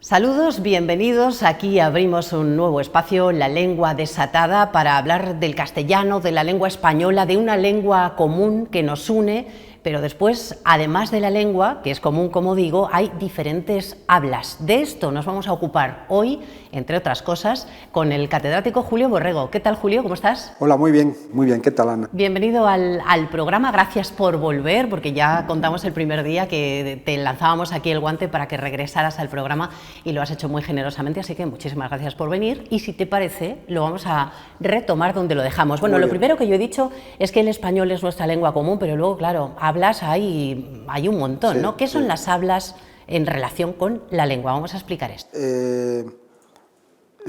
Saludos, bienvenidos. Aquí abrimos un nuevo espacio, La Lengua Desatada, para hablar del castellano, de la lengua española, de una lengua común que nos une, pero después, además de la lengua, que es común, como digo, hay diferentes hablas. De esto nos vamos a ocupar hoy, entre otras cosas, con el catedrático Julio Borrego. ¿Qué tal, Julio? ¿Cómo estás? Hola, muy bien. ¿Qué tal, Ana? Bienvenido al programa, gracias por volver, porque ya contamos el primer día que te lanzábamos aquí el guante para que regresaras al programa y lo has hecho muy generosamente, así que muchísimas gracias por venir y si te parece lo vamos a retomar donde lo dejamos. Bueno, lo primero que yo he dicho es que el español es nuestra lengua común, pero luego, claro, hablas hay un montón, sí, ¿no? ¿Qué son las hablas en relación con la lengua? Vamos a explicar esto.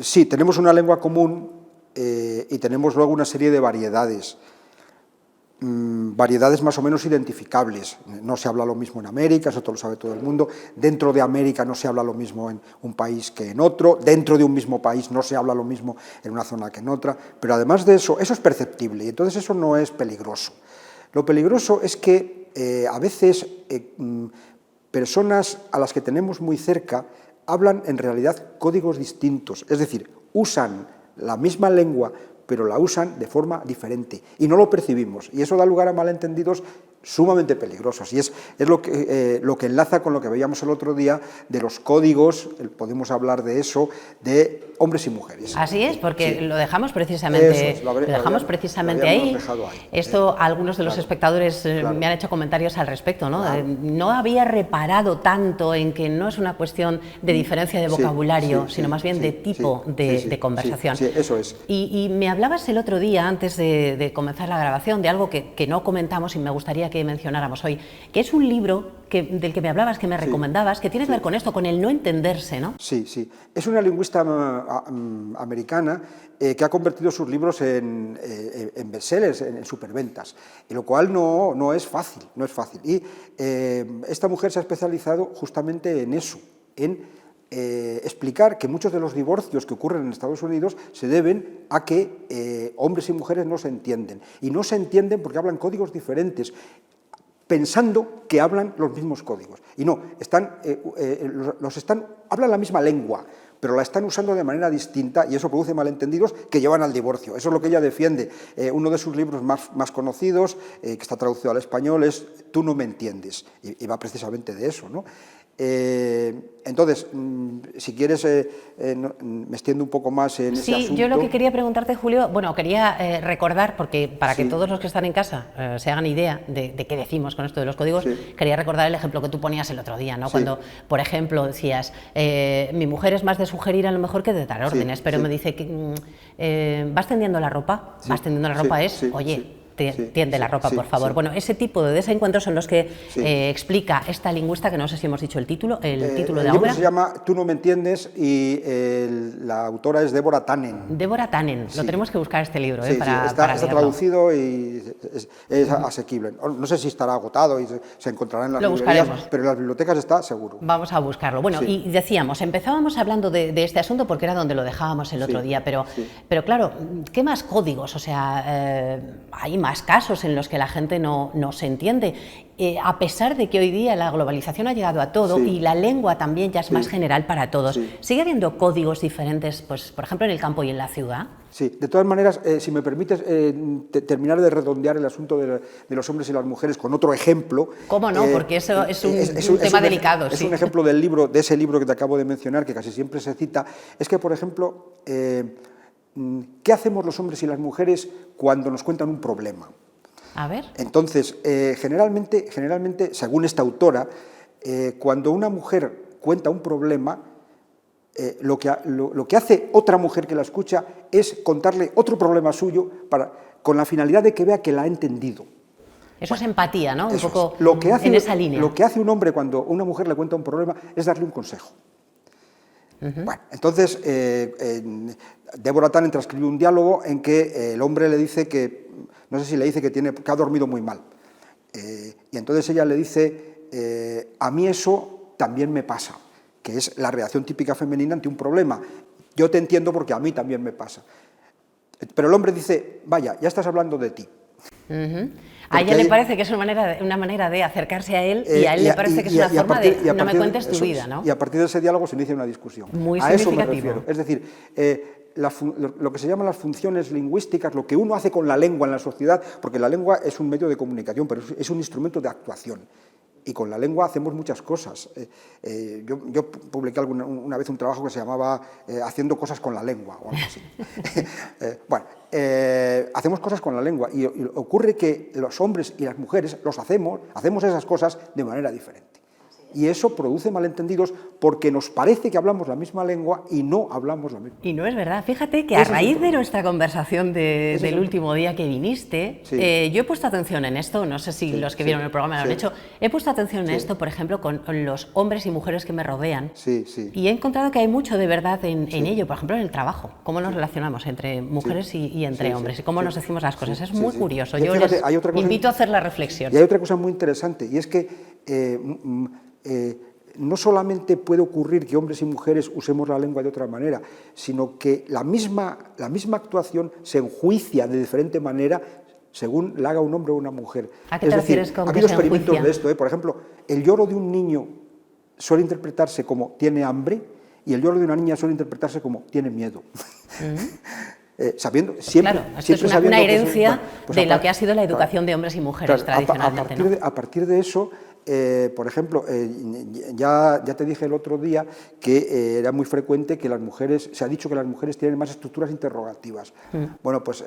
Sí, tenemos una lengua común y tenemos luego una serie de variedades. Variedades más o menos identificables. No se habla lo mismo en América, eso lo sabe todo el mundo. Dentro de América no se habla lo mismo en un país que en otro. Dentro de un mismo país no se habla lo mismo en una zona que en otra. Pero además de eso, eso es perceptible y entonces eso no es peligroso. Lo peligroso es que a veces personas a las que tenemos muy cerca hablan en realidad códigos distintos, es decir, usan la misma lengua pero la usan de forma diferente y no lo percibimos y eso da lugar a malentendidos sumamente peligrosos y es lo que enlaza con lo que veíamos el otro día de los códigos, podemos hablar de eso, de hombres y mujeres. Así es, porque sí, lo dejamos precisamente, lo dejamos precisamente ahí. Esto algunos de los espectadores claro, me han hecho comentarios al respecto, ¿no? Claro. No había reparado tanto en que no es una cuestión de diferencia de vocabulario, sino más bien de tipo de conversación. Sí, eso es. Y me hablabas el otro día, antes de comenzar la grabación, de algo que no comentamos y me gustaría que mencionáramos hoy, que es un libro del que me hablabas, que me recomendabas, que tiene que ver con esto, con el no entenderse, ¿no? Sí, sí. Es una lingüista americana que ha convertido sus libros en bestsellers, en superventas, y lo cual no es fácil, no es fácil. Y esta mujer se ha especializado justamente en eso, en explicar que muchos de los divorcios que ocurren en Estados Unidos se deben a que hombres y mujeres no se entienden. Y no se entienden porque hablan códigos diferentes, pensando que hablan los mismos códigos. Y no, hablan la misma lengua, pero la están usando de manera distinta y eso produce malentendidos que llevan al divorcio. Eso es lo que ella defiende. Uno de sus libros más conocidos, que está traducido al español, es Tú no me entiendes, y va precisamente de eso, ¿no? Entonces, si quieres, me extiendo un poco más en ese asunto. Sí, yo lo que quería preguntarte, Julio, bueno, quería recordar, porque para que todos los que están en casa se hagan idea de qué decimos con esto de los códigos, quería recordar el ejemplo que tú ponías el otro día, ¿no? Cuando, por ejemplo, decías, mi mujer es más de sugerir a lo mejor que de dar órdenes, pero me dice, ¿vas tendiendo la ropa? ¿Vas tendiendo la ropa? Oye, tiende la ropa, por favor. Bueno, ese tipo de desencuentros son los que explica esta lingüista, que no sé si hemos dicho el título de la obra. El libro se llama Tú no me entiendes y la autora es Deborah Tannen. Deborah Tannen, lo tenemos que buscar este libro para está traducido y es asequible. No sé si estará agotado y se encontrará en las librerías, pero en las bibliotecas está seguro. Vamos a buscarlo. Bueno, y decíamos, empezábamos hablando de este asunto porque era donde lo dejábamos el otro día, pero claro, ¿qué más códigos? O sea, hay más casos en los que la gente no se entiende, a pesar de que hoy día la globalización ha llegado a todo y la lengua también ya es más general para todos. ¿Sigue habiendo códigos diferentes, pues, por ejemplo, en el campo y en la ciudad? Sí, de todas maneras, si me permites terminar de redondear el asunto de los hombres y las mujeres con otro ejemplo. ¿Cómo no? Porque eso es un tema delicado. Es un ejemplo de ese libro que te acabo de mencionar, que casi siempre se cita, es que, por ejemplo, ¿qué hacemos los hombres y las mujeres cuando nos cuentan un problema? A ver. Entonces, generalmente, según esta autora, cuando una mujer cuenta un problema, lo que hace otra mujer que la escucha es contarle otro problema suyo con la finalidad de que vea que la ha entendido. Eso es empatía, ¿no? Un poco en esa línea. Lo que hace un hombre cuando una mujer le cuenta un problema es darle un consejo. Bueno, entonces, Deborah Tannen transcribió un diálogo en que el hombre le dice que, no sé si le dice que ha dormido muy mal. Y entonces ella le dice, a mí eso también me pasa, que es la reacción típica femenina ante un problema. Yo te entiendo porque a mí también me pasa. Pero el hombre dice, vaya, ya estás hablando de ti. A ella le parece que es una manera de acercarse a él y a él le parece que es una forma de no me cuentes tu vida, ¿no? Y a partir de ese diálogo se inicia una discusión. Muy a eso me significativo. refiero. Es decir, lo que se llaman las funciones lingüísticas, lo que uno hace con la lengua en la sociedad, porque la lengua es un medio de comunicación, pero es un instrumento de actuación. Y con la lengua hacemos muchas cosas. Yo publiqué una vez un trabajo que se llamaba Haciendo cosas con la lengua, o algo así. Hacemos cosas con la lengua y ocurre que los hombres y las mujeres hacemos esas cosas de manera diferente. Y eso produce malentendidos porque nos parece que hablamos la misma lengua y no hablamos la misma. Y no es verdad. Fíjate que a raíz de nuestra conversación del último día que viniste, yo he puesto atención en esto, no sé si los que vieron el programa lo han hecho, he puesto atención en esto, por ejemplo, con los hombres y mujeres que me rodean, y he encontrado que hay mucho de verdad en ello, por ejemplo, en el trabajo, cómo nos relacionamos entre mujeres y entre hombres, y cómo nos decimos las cosas. Es muy curioso. Yo les invito a hacer la reflexión. Y hay otra cosa muy interesante, y es que no solamente puede ocurrir que hombres y mujeres usemos la lengua de otra manera, sino que la misma actuación se enjuicia de diferente manera según la haga un hombre o una mujer. ¿A qué te refieres con que se enjuicia? Ha habido experimentos de esto. Por ejemplo, el lloro de un niño suele interpretarse como tiene hambre y el lloro de una niña suele interpretarse como tiene miedo. Sabiendo, siempre, claro, esto es una herencia de lo que ha sido la educación de hombres y mujeres tradicionalmente. A partir de eso, por ejemplo, ya te dije el otro día que era muy frecuente que las mujeres, se ha dicho que las mujeres tienen más estructuras interrogativas. Bueno, pues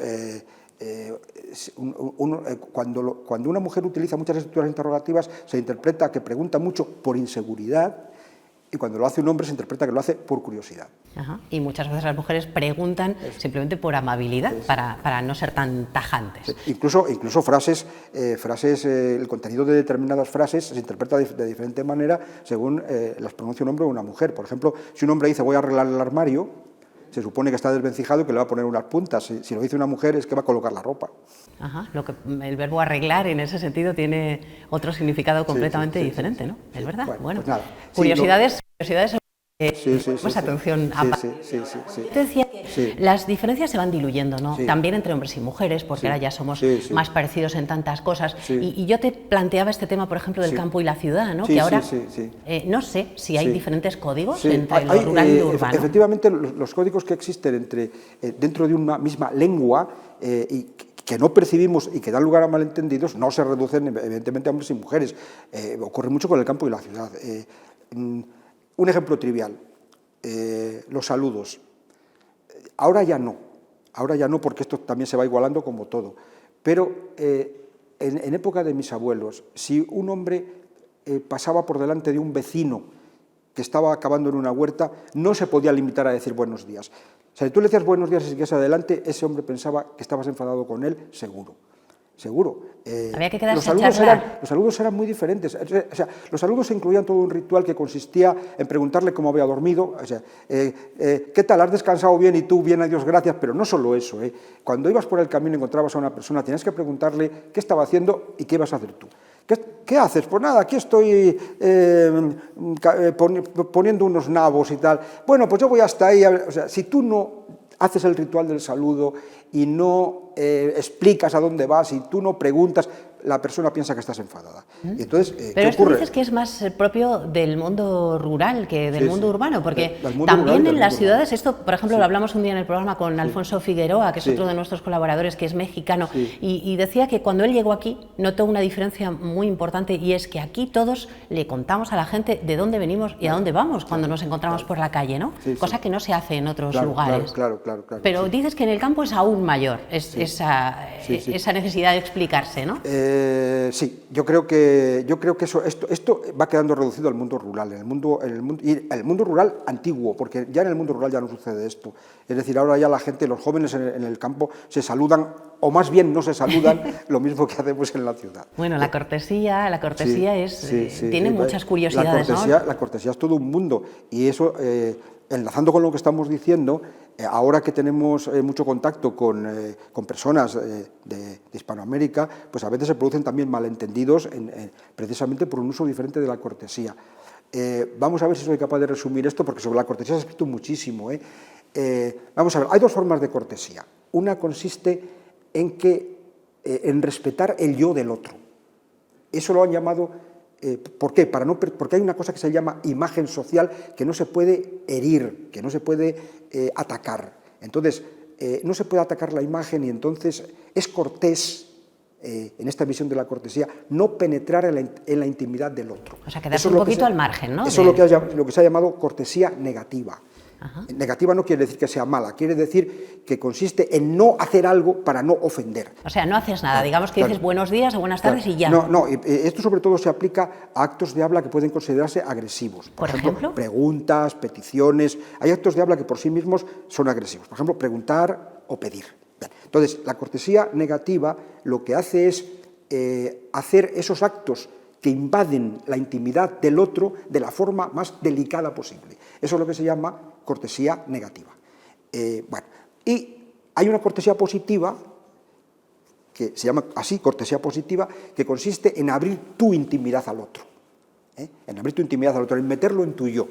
cuando una mujer utiliza muchas estructuras interrogativas, se interpreta que pregunta mucho por inseguridad, y cuando lo hace un hombre se interpreta que lo hace por curiosidad. Ajá. Y muchas veces las mujeres preguntan simplemente por amabilidad, para no ser tan tajantes. Incluso frases, el contenido de determinadas frases se interpreta de diferente manera según las pronuncia un hombre o una mujer. Por ejemplo, si un hombre dice voy a arreglar el armario, se supone que está desvencijado y que le va a poner unas puntas. Si lo dice una mujer es que va a colocar la ropa. Ajá, el verbo arreglar en ese sentido tiene otro significado completamente diferente, ¿no? Es verdad. Bueno, pues nada. Curiosidades. Pues atención a Te decía que las diferencias se van diluyendo, ¿no? También entre hombres y mujeres, porque ahora ya somos más parecidos en tantas cosas. Y yo te planteaba este tema, por ejemplo, del campo y la ciudad, ¿no? Que ahora no sé si hay diferentes códigos entre lo rural y lo urbano. Efectivamente, los códigos que existen dentro de una misma lengua y que no percibimos y que dan lugar a malentendidos, no se reducen evidentemente a hombres y mujeres. Ocurre mucho con el campo y la ciudad. Un ejemplo trivial, los saludos. Ahora ya no porque esto también se va igualando como todo, pero en época de mis abuelos, si un hombre pasaba por delante de un vecino que estaba acabando en una huerta, no se podía limitar a decir buenos días. O sea, si tú le decías buenos días y sigues adelante, ese hombre pensaba que estabas enfadado con él, seguro. Había que quedarse a charlar. Los saludos eran muy diferentes. O sea, los saludos incluían todo un ritual que consistía en preguntarle cómo había dormido, o sea, ¿qué tal? ¿Has descansado bien? Y tú, bien, adiós, gracias. Pero no solo eso. Cuando ibas por el camino y encontrabas a una persona, tenías que preguntarle qué estaba haciendo y qué ibas a hacer tú. ¿Qué haces? Pues nada, aquí estoy poniendo unos nabos y tal. Bueno, pues yo voy hasta ahí. O sea, si tú no haces el ritual del saludo y no explicas a dónde vas y tú no preguntas, la persona piensa que estás enfadada. Y entonces, pero esto dices que es más propio del mundo rural que del mundo urbano, porque también en las ciudades, esto, por ejemplo, lo hablamos un día en el programa con Alfonso Figueroa, que es otro de nuestros colaboradores, que es mexicano, y decía que cuando él llegó aquí notó una diferencia muy importante, y es que aquí todos le contamos a la gente de dónde venimos y a dónde vamos cuando nos encontramos por la calle, ¿no? Cosa que no se hace en otros lugares. Claro. Pero dices que en el campo es aún mayor esa necesidad de explicarse, ¿no? Sí, yo creo que esto va quedando reducido al mundo rural, el mundo rural antiguo, porque ya en el mundo rural ya no sucede esto. Es decir, ahora ya la gente, los jóvenes en el campo se saludan, o más bien no se saludan, lo mismo que hacemos en la ciudad. Bueno, la cortesía tiene muchas curiosidades, ¿no? La cortesía es todo un mundo, y eso, enlazando con lo que estamos diciendo, ahora que tenemos mucho contacto con personas de Hispanoamérica, pues a veces se producen también malentendidos precisamente por un uso diferente de la cortesía. Vamos a ver si soy capaz de resumir esto, porque sobre la cortesía se ha escrito muchísimo. Vamos a ver, hay dos formas de cortesía. Una consiste en que en respetar el yo del otro. Eso lo han llamado, ¿por qué? Porque hay una cosa que se llama imagen social que no se puede herir, que no se puede atacar. Entonces, no se puede atacar la imagen y entonces es cortés, en esta visión de la cortesía, no penetrar en la intimidad del otro. O sea, quedarse un poquito al margen, ¿no? Eso es lo que se ha llamado cortesía negativa. Ajá. Negativa no quiere decir que sea mala, quiere decir que consiste en no hacer algo para no ofender. O sea, no haces nada, digamos que dices buenos días o buenas tardes y ya. No, esto sobre todo se aplica a actos de habla que pueden considerarse agresivos. Por ejemplo, preguntas, peticiones. Hay actos de habla que por sí mismos son agresivos. Por ejemplo, preguntar o pedir. Bien. Entonces, la cortesía negativa lo que hace es hacer esos actos que invaden la intimidad del otro de la forma más delicada posible. Eso es lo que se llama cortesía negativa. Y hay una cortesía positiva, que se llama así, cortesía positiva, que consiste en abrir tu intimidad al otro. En abrir tu intimidad al otro, en meterlo en tu yo.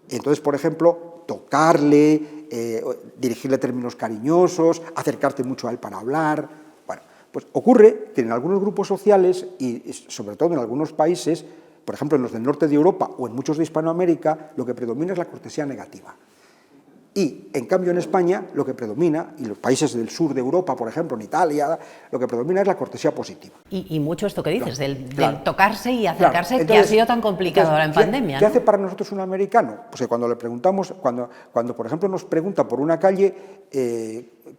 Entonces, por ejemplo, tocarle, dirigirle términos cariñosos, acercarte mucho a él para hablar. Pues ocurre que en algunos grupos sociales, y sobre todo en algunos países, por ejemplo en los del norte de Europa o en muchos de Hispanoamérica, lo que predomina es la cortesía negativa. Y, en cambio, en España lo que predomina, y los países del sur de Europa, por ejemplo, en Italia, lo que predomina es la cortesía positiva. Y mucho esto que dices, del tocarse y acercarse, entonces, que ha sido tan complicado ahora en pandemia. ¿Qué hace para nosotros un americano? Pues que cuando le preguntamos, cuando por ejemplo nos pregunta por una calle,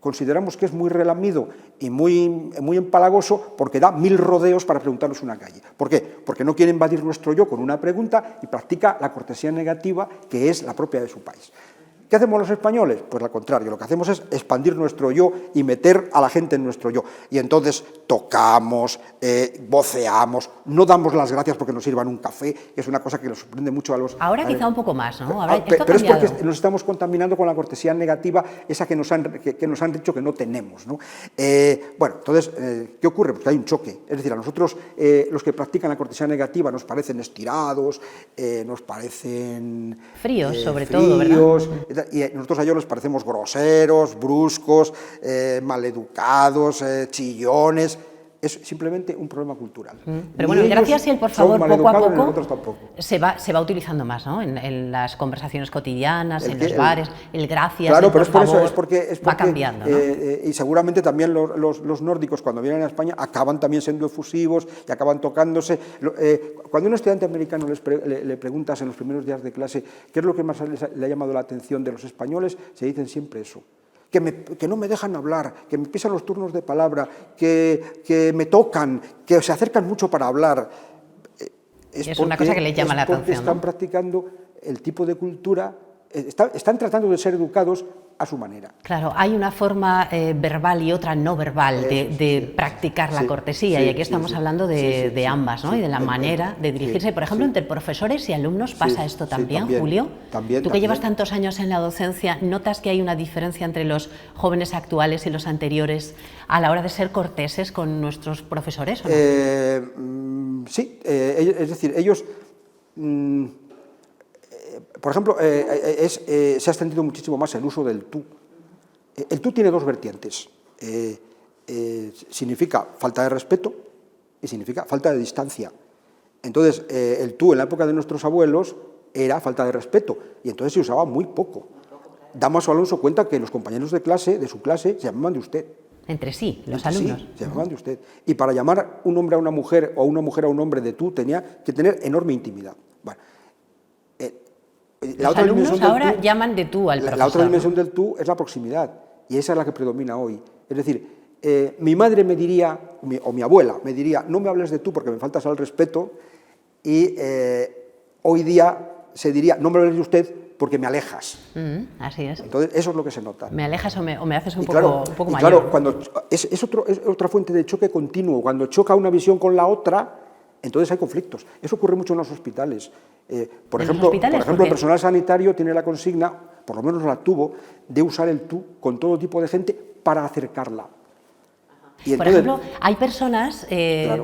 consideramos que es muy relamido y muy empalagoso porque da 1000 rodeos para preguntarnos una calle. ¿Por qué? Porque no quiere invadir nuestro yo con una pregunta y practica la cortesía negativa, que es la propia de su país. ¿Qué hacemos los españoles? Pues al contrario, lo que hacemos es expandir nuestro yo y meter a la gente en nuestro yo. Y entonces tocamos, voceamos, no damos las gracias porque nos sirvan un café, que es una cosa que nos sorprende mucho a los... Ahora quizá un poco más, ¿no? Pero es porque nos estamos contaminando con la cortesía negativa, esa que nos han dicho que no tenemos, ¿no? Entonces, ¿qué ocurre? Pues que hay un choque. Es decir, a nosotros, los que practican la cortesía negativa, nos parecen estirados, nos parecen... fríos, sobre todo, ¿verdad? Y nosotros a ellos les parecemos groseros, bruscos, maleducados, chillones. Es simplemente un problema cultural. Pero bueno, gracias y el por favor, poco a poco se va utilizando más, ¿no? En las conversaciones cotidianas, en los bares, el gracias, claro, el pero por favor, es porque va cambiando, ¿no? Y seguramente también los nórdicos, cuando vienen a España, acaban también siendo efusivos y acaban tocándose. Cuando a un estudiante americano le preguntas en los primeros días de clase qué es lo que más le ha llamado la atención de los españoles, se dicen siempre eso. Que no me dejan hablar, que me pisan los turnos de palabra, que me tocan, que se acercan mucho para hablar. Es una cosa que le llama la atención. Porque están practicando el tipo de cultura, están tratando de ser educados a su manera. Claro, hay una forma verbal y otra no verbal de practicar la cortesía, y aquí estamos hablando de ambas, ¿no? Y de la manera de dirigirse. Por ejemplo, entre profesores y alumnos pasa esto también, Julio. Tú que llevas tantos años en la docencia, ¿notas que hay una diferencia entre los jóvenes actuales y los anteriores a la hora de ser corteses con nuestros profesores, ¿o no? Sí, es decir, ellos... por ejemplo, se ha extendido muchísimo más el uso del tú. El tú tiene dos vertientes. Significa falta de respeto y significa falta de distancia. Entonces, el tú en la época de nuestros abuelos era falta de respeto y entonces se usaba muy poco. Damaso Alonso cuenta que los compañeros de su clase, se llamaban de usted. Entre sí, los alumnos. Sí, se llamaban de usted. Y para llamar un hombre a una mujer o una mujer a un hombre de tú tenía que tener enorme intimidad. Bueno, los alumnos ahora llaman de tú al profesor. La otra dimensión del tú es la proximidad, y esa es la que predomina hoy. Es decir, mi madre me diría, o mi abuela me diría, no me hables de tú porque me faltas al respeto, y hoy día se diría, no me hables de usted porque me alejas. Así es. Entonces, eso es lo que se nota. Me alejas o me haces un poco mayor. Claro, cuando es otra fuente de choque continuo. Cuando choca una visión con la otra, entonces hay conflictos. Eso ocurre mucho en los hospitales. Por ejemplo, el personal sanitario tiene la consigna, por lo menos la tuvo, de usar el tú con todo tipo de gente para acercarla. Y entonces, por ejemplo, hay personas,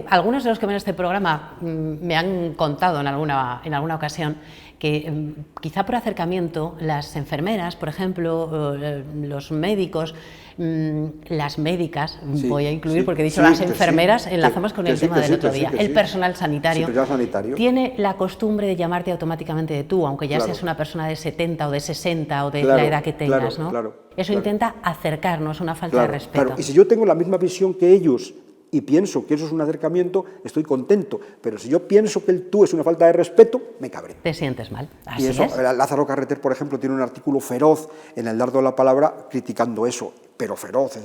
algunos de los que ven este programa me han contado en alguna ocasión que quizá por acercamiento las enfermeras, por ejemplo, los médicos, las médicas, Sí, voy a incluir, sí, porque he dicho sí, las que sí, enfermeras, que- enlazamos con que el sí, tema que del sí, otro que sí, día, que el sí. personal Sí, sanitario, personal sanitario. tiene la costumbre de llamarte automáticamente de tú, aunque ya Claro. seas una persona de 70 o de 60 o de Claro, la edad que tengas, claro, ¿no? claro, Eso claro. intenta acercarnos, una falta de Claro, respeto. claro. Y si yo tengo la misma visión que ellos y pienso que eso es un acercamiento, estoy contento. Pero si yo pienso que el tú es una falta de respeto, me cabreo. Te sientes mal. Así Y eso, es. Lázaro Carreter, por ejemplo, tiene un artículo feroz en El Dardo de la Palabra criticando eso, pero feroz.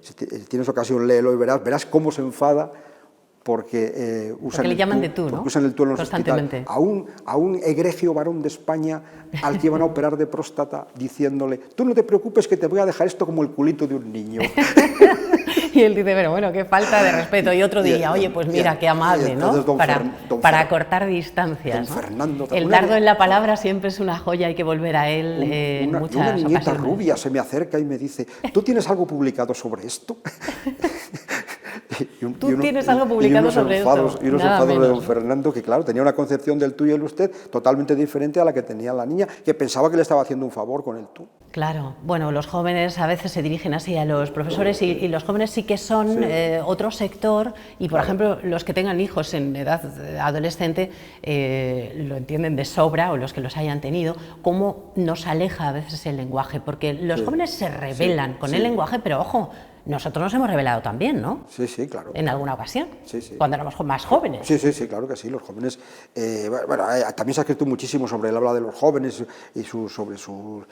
Si tienes ocasión, léelo y verás cómo se enfada porque usan, le llaman de tú, ¿no? porque usan el tú en los Constantemente. hospitales. A un egregio varón de España al que iban a operar de próstata diciéndole, tú no te preocupes que te voy a dejar esto como el culito de un niño. Y él dice, pero bueno, qué falta de respeto. Y otro diría, oye, pues mira, qué amable, ¿no? Para cortar distancias. Don Fernando, el dardo en la palabra siempre es una joya, hay que volver a él en muchas una niñita ocasiones. rubia se me acerca y me dice, ¿tú tienes algo publicado sobre esto? ¿Tú tienes algo publicado sobre esto? Y unos Nada enfados de menos. don Fernando, que claro, tenía una concepción del tú y el usted totalmente diferente a la que tenía la niña, que pensaba que le estaba haciendo un favor con el tú. Claro, bueno, los jóvenes a veces se dirigen así a los profesores y los jóvenes sí que son otro sector y, por ejemplo, los que tengan hijos en edad adolescente lo entienden de sobra, o los que los hayan tenido, cómo nos aleja a veces el lenguaje, porque los jóvenes se rebelan con el lenguaje, pero ojo, nosotros nos hemos rebelado también, ¿no? Sí, sí, claro. En alguna ocasión, Sí, sí. cuando éramos más jóvenes. Sí, sí, sí, claro que sí, los jóvenes. También se ha escrito muchísimo sobre el habla de los jóvenes y sobre su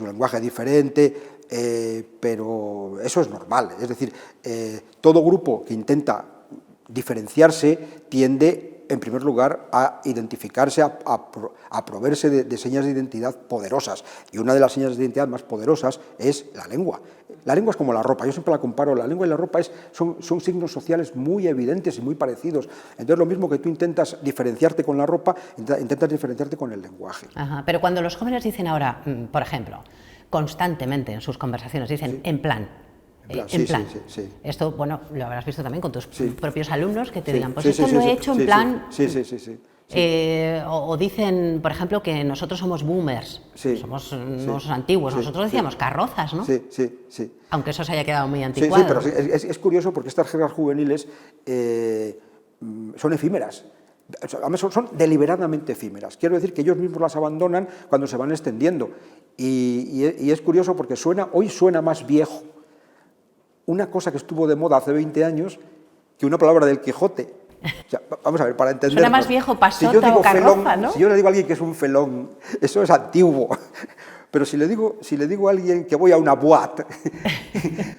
lenguaje diferente, pero eso es normal. Es decir, todo grupo que intenta diferenciarse tiende, en primer lugar, a identificarse, a proveerse de señas de identidad poderosas. Y una de las señas de identidad más poderosas es la lengua. La lengua es como la ropa, yo siempre la comparo, la lengua y la ropa son signos sociales muy evidentes y muy parecidos. Entonces, lo mismo que tú intentas diferenciarte con la ropa, intentas diferenciarte con el lenguaje. Ajá, pero cuando los jóvenes dicen ahora, por ejemplo, constantemente en sus conversaciones, dicen en plan. En plan. Sí. Esto, bueno, lo habrás visto también con tus propios alumnos que te Sí, digan, pues sí, esto sí, lo sí, he hecho sí, en plan. Sí. O dicen, por ejemplo, que nosotros somos boomers, somos unos antiguos, nosotros decíamos carrozas, ¿no? Sí. Aunque eso se haya quedado muy anticuado. Sí, pero es curioso porque estas jergas juveniles son efímeras. Son deliberadamente efímeras. Quiero decir que ellos mismos las abandonan cuando se van extendiendo. Y es curioso porque hoy suena más viejo una cosa que estuvo de moda hace 20 años que una palabra del Quijote. O sea, vamos a ver, para entenderlo. Suena más viejo pasota o carroza, ¿no? Si yo le digo a alguien que es un felón, eso es antiguo. Pero si le digo a alguien que voy a una boate,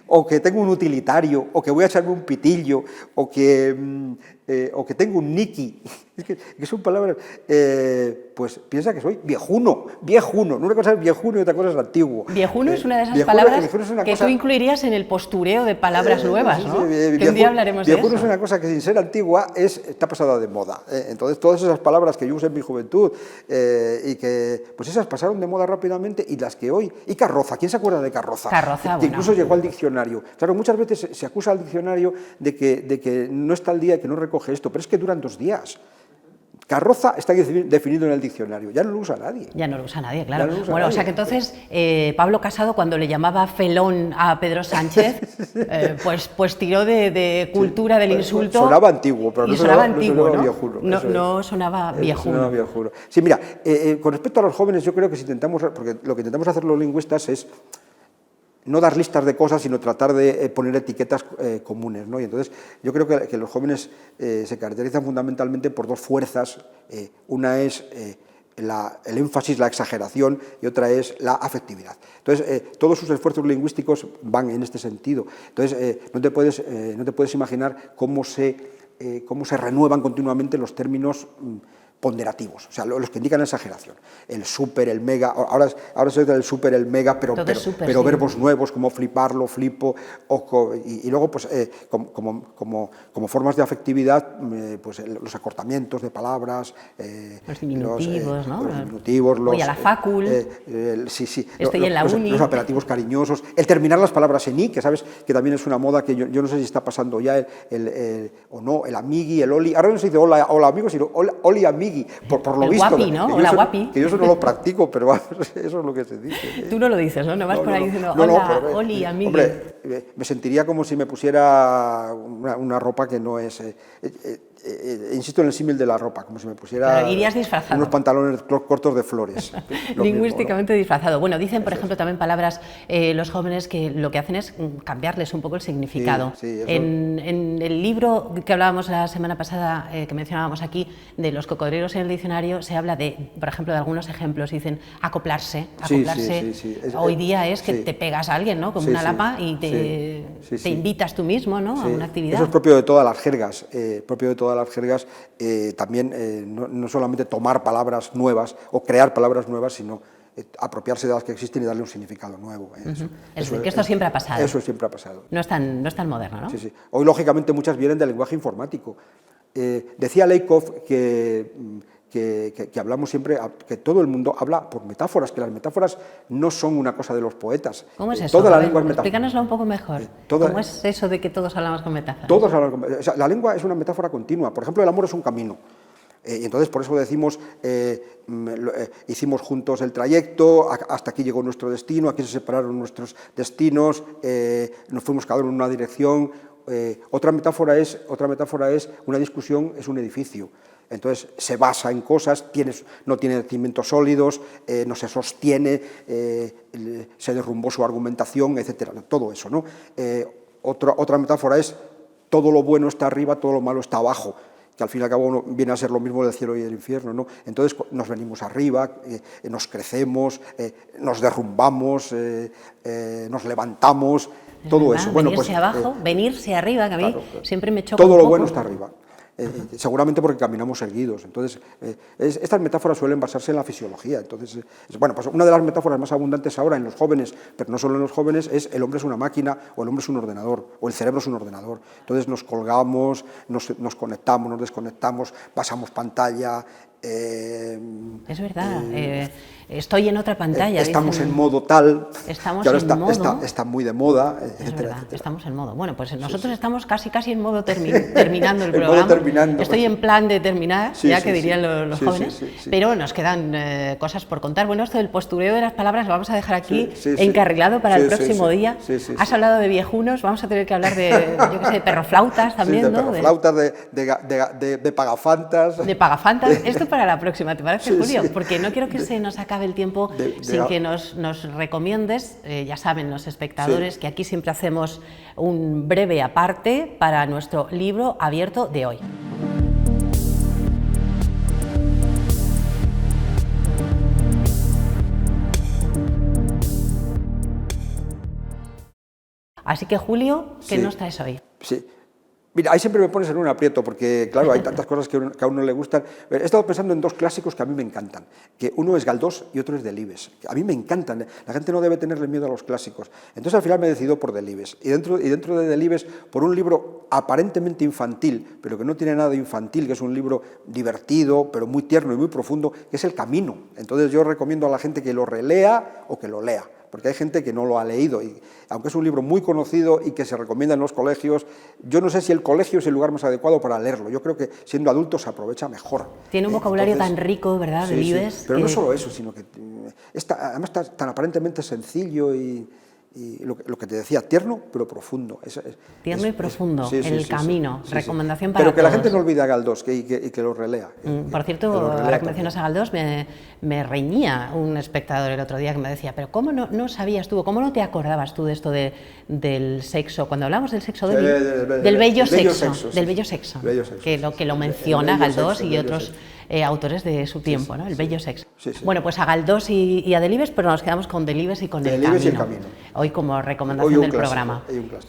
o que tengo un utilitario, o que voy a echarme un pitillo, o que tengo un niki, que son palabras, pues piensa que soy viejuno. Una cosa es viejuno y otra cosa es antiguo. Viejuno es una de esas palabras que tú incluirías en el postureo de palabras nuevas, ¿no? Que un día hablaremos de eso. Viejuno es una cosa que sin ser antigua está pasada de moda. Entonces todas esas palabras que yo usé en mi juventud y que pues esas pasaron de moda rápidamente y las que hoy... Y carroza, ¿quién se acuerda de carroza? Carroza, que incluso llegó al diccionario. Claro, muchas veces se acusa al diccionario de que no está al día y que no recoge esto, pero es que duran 2 días. Carroza está definido en el diccionario, ya no lo usa nadie. Ya no lo usa nadie, claro. Usa bueno, nadie. O sea que entonces Pablo Casado, cuando le llamaba felón a Pedro Sánchez, pues tiró de cultura del insulto. Sonaba antiguo, pero no sonaba viejuno. No sonaba viejuno. Sí, mira, con respecto a los jóvenes, yo creo que porque lo que intentamos hacer los lingüistas es no dar listas de cosas, sino tratar de poner etiquetas comunes, ¿no? Y entonces yo creo que los jóvenes se caracterizan fundamentalmente por 2 fuerzas. Una es el énfasis, la exageración, y otra es la afectividad. Entonces, todos sus esfuerzos lingüísticos van en este sentido. Entonces, no te puedes imaginar cómo se renuevan continuamente los términos ponderativos, o sea, los que indican exageración. El súper, el mega, ahora se usa el súper, el mega, pero verbos nuevos como fliparlo, flipo, y luego, pues, como formas de afectividad, pues los acortamientos de palabras, los diminutivos, ¿no? Los diminutivos, voy a la facul, estoy en la uni. Los apelativos cariñosos, el terminar las palabras en i, que sabes que también es una moda que yo no sé si está pasando ya, o no, el amigui, el oli, ahora no se dice hola amigos, sino oli amigui, amigui, por lo el visto. guapi, ¿no? Hola, guapi. Que yo eso no lo practico, pero vamos, eso es lo que se dice. Tú no lo dices, ¿no? No vas por ahí diciendo, hola, oli, amigui. Hombre, me sentiría como si me pusiera una ropa que no es... insisto en el símil de la ropa, como si me pusiera claro, irías disfrazado. Unos pantalones cortos de flores. Lingüísticamente mismo, ¿no? Disfrazado. Bueno, dicen, por ejemplo, también palabras, los jóvenes que lo que hacen es cambiarles un poco el significado. Sí, en el libro que hablábamos la semana pasada, que mencionábamos aquí, de los cocodrilos en el diccionario, se habla de, por ejemplo, de algunos ejemplos, dicen acoplarse. Hoy día es que te pegas a alguien, ¿no? Con una lapa y te invitas tú mismo, ¿no? A una actividad. Eso es propio de todas las jergas, también no solamente tomar palabras nuevas o crear palabras nuevas, sino apropiarse de las que existen y darle un significado nuevo. Esto siempre ha pasado. Eso siempre ha pasado. No es tan moderno, ¿no? Sí. Hoy, lógicamente, muchas vienen del lenguaje informático. Decía Lakoff que hablamos siempre, que todo el mundo habla por metáforas, que las metáforas no son una cosa de los poetas. ¿Cómo es eso? Toda la lengua es metáfora. Explícanoslo un poco mejor. ¿Cómo es eso de que todos hablamos con metáforas? Todos hablamos con metáforas. O sea, la lengua es una metáfora continua. Por ejemplo, el amor es un camino. Y entonces, por eso decimos, hicimos juntos el trayecto, hasta aquí llegó nuestro destino, aquí se separaron nuestros destinos, nos fuimos cada uno en una dirección. Otra metáfora es una discusión, es un edificio. Entonces se basa en cosas, no tiene cimientos sólidos, no se sostiene, se derrumbó su argumentación, etcétera, todo eso, ¿no? Otra metáfora es todo lo bueno está arriba, todo lo malo está abajo, que al fin y al cabo viene a ser lo mismo del cielo y del infierno, ¿no? Entonces nos venimos arriba, nos crecemos, nos derrumbamos, nos levantamos, todo eso. Bueno, venirse abajo, venirse arriba, que a mí siempre me choca todo un poco. Lo bueno está arriba. Seguramente porque caminamos erguidos. Entonces, estas metáforas suelen basarse en la fisiología. Entonces, pues una de las metáforas más abundantes ahora en los jóvenes, pero no solo en los jóvenes, es el hombre es una máquina, o el hombre es un ordenador, o el cerebro es un ordenador. Entonces nos colgamos, nos conectamos, nos desconectamos, pasamos pantalla. Es verdad. Estoy en otra pantalla. Estamos en modo tal. Estamos que ahora en modo. Está muy de moda. Es verdad, estamos en modo. Bueno, pues nosotros estamos casi en modo terminando el programa. Estoy en plan de terminar, que dirían los jóvenes. Pero nos quedan cosas por contar. Bueno, esto del postureo de las palabras lo vamos a dejar aquí encarrilado para el próximo día. Has hablado de viejunos, vamos a tener que hablar de, yo qué sé, de perroflautas también, ¿no? De perroflautas, de pagafantas. De pagafantas. Esto para la próxima, ¿te parece, Julio? Porque no quiero que se nos acabe el tiempo sin que nos recomiendes, ya saben los espectadores, que aquí siempre hacemos un breve aparte para nuestro libro abierto de hoy. Así que, Julio, ¿qué nos traes hoy? Sí. Mira, ahí siempre me pones en un aprieto, porque claro, hay tantas cosas que a uno le gustan. He estado pensando en dos clásicos que a mí me encantan, que uno es Galdós y otro es Delibes. A mí me encantan, la gente no debe tenerle miedo a los clásicos. Entonces al final me he decidido por Delibes. Y dentro de Delibes, por un libro aparentemente infantil, pero que no tiene nada de infantil, que es un libro divertido, pero muy tierno y muy profundo, que es El Camino. Entonces yo recomiendo a la gente que lo relea o que lo lea, porque hay gente que no lo ha leído, y aunque es un libro muy conocido y que se recomienda en los colegios, yo no sé si el colegio es el lugar más adecuado para leerlo. Yo creo que siendo adulto se aprovecha mejor. Tiene un vocabulario tan rico, ¿verdad? Sí, pero no solo eso, sino que además está tan aparentemente sencillo y lo que te decía, tierno pero profundo. Tierno y profundo, El Camino, recomendación para Pero que todos. la gente no olvide a Galdós y que lo relea. Por cierto, ahora que mencionas a Galdós, me reñía un espectador el otro día que me decía, pero ¿cómo no sabías tú, cómo no te acordabas tú de esto del sexo? Cuando hablamos del sexo del bello sexo, que lo menciona Galdós y otros autores de su tiempo, ¿no? El bello sexo. Bueno, pues a Galdós y a Delibes, pero nos quedamos con Delibes y con El Camino. Hoy como recomendación del programa.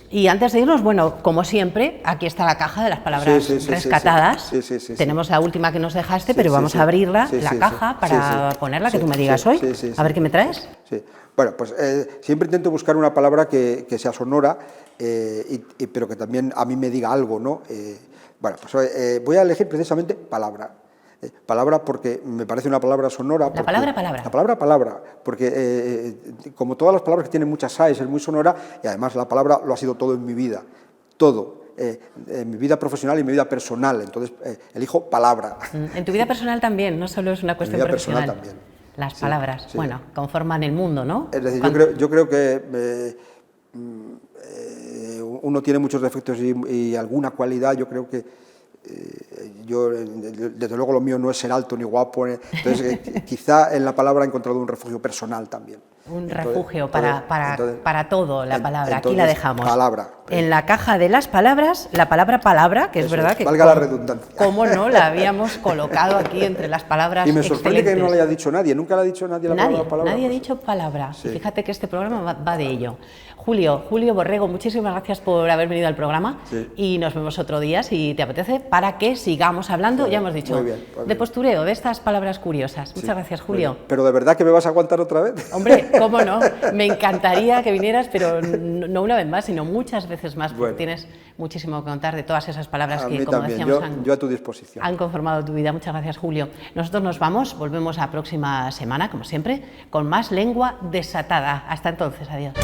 Y antes de irnos, bueno, como siempre, aquí está la caja de las palabras rescatadas. Tenemos la última que nos dejaste, pero vamos a abrirla, la caja, para ponerla, que tú me digas hoy. A ver qué me traes. Bueno, pues siempre intento buscar una palabra que sea sonora, pero que también a mí me diga algo, ¿no? Bueno, pues voy a elegir precisamente palabra. Palabra porque me parece una palabra sonora. La palabra. La palabra, porque como todas las palabras que tienen muchas AES, es muy sonora, y además la palabra lo ha sido todo en mi vida, todo. en mi vida profesional y en mi vida personal. Entonces, elijo palabra. En tu vida personal también, no solo es una cuestión profesional. En mi vida personal también. Las palabras, bueno, conforman el mundo, ¿no? Es decir, yo creo que uno tiene muchos defectos y alguna cualidad. Yo creo que yo, desde luego, lo mío no es ser alto ni guapo, entonces quizá en la palabra he encontrado un refugio personal también. Un refugio para todo, la palabra. Aquí la dejamos. Palabra. En la caja de las palabras, la palabra palabra, que es verdad que... Valga la redundancia. ¿Cómo no la habíamos colocado aquí entre las palabras? Y me sorprende que no le haya dicho nadie, nunca le ha dicho nadie la palabra. Nadie ha dicho palabra. Sí. Fíjate que este programa va de ello. Julio Borrego, muchísimas gracias por haber venido al programa y nos vemos otro día, si te apetece, para que sigamos hablando, ya hemos dicho, de postureo, de estas palabras curiosas. Muchas gracias, Julio. Pero ¿de verdad que me vas a aguantar otra vez? Hombre, cómo no, me encantaría que vinieras, pero no una vez más, sino muchas veces más, porque tienes muchísimo que contar de todas esas palabras que, como decíamos, yo a tu disposición. Han conformado tu vida. Muchas gracias, Julio. Nosotros nos vamos, volvemos la próxima semana, como siempre, con más lengua desatada. Hasta entonces, adiós.